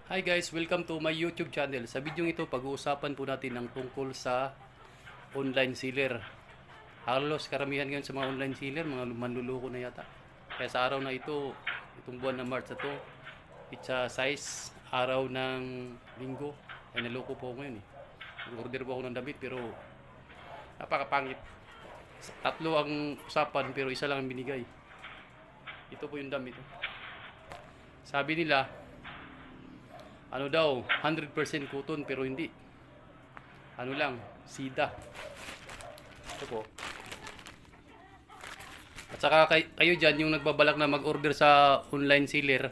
Hi guys, welcome to my YouTube channel. Sa video ito, pag-uusapan po natin ng tungkol sa online seller. Halos karamihan ngayon sa mga online seller, mga manluloko na yata. Kaya sa araw na ito, itong buwan ng March na to, it's a size araw ng linggo. Ay naloko po ako ngayon eh. Order po ako ng damit pero napakapangit. Tatlo ang usapan pero isa lang ang binigay. Ito po yung damit. Sabi nila, ano daw, 100% cotton pero hindi. Ano lang, sida. Ito po. At saka kayo dyan, yung nagbabalak na mag-order sa online seller,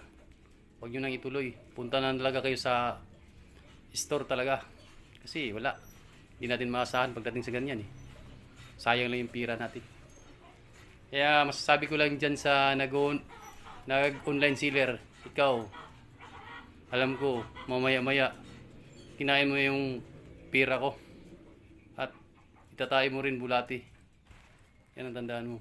huwag nyo nang ituloy. Punta na talaga kayo sa store talaga. Kasi wala. Hindi natin maasahan pagdating sa ganyan eh. Sayang lang yung pira natin. Kaya masasabi ko lang dyan sa nag-online seller, ikaw, alam ko, mamaya-maya, kinain mo yung pira ko. At itatay mo rin bulati. Yan ang tandaan mo.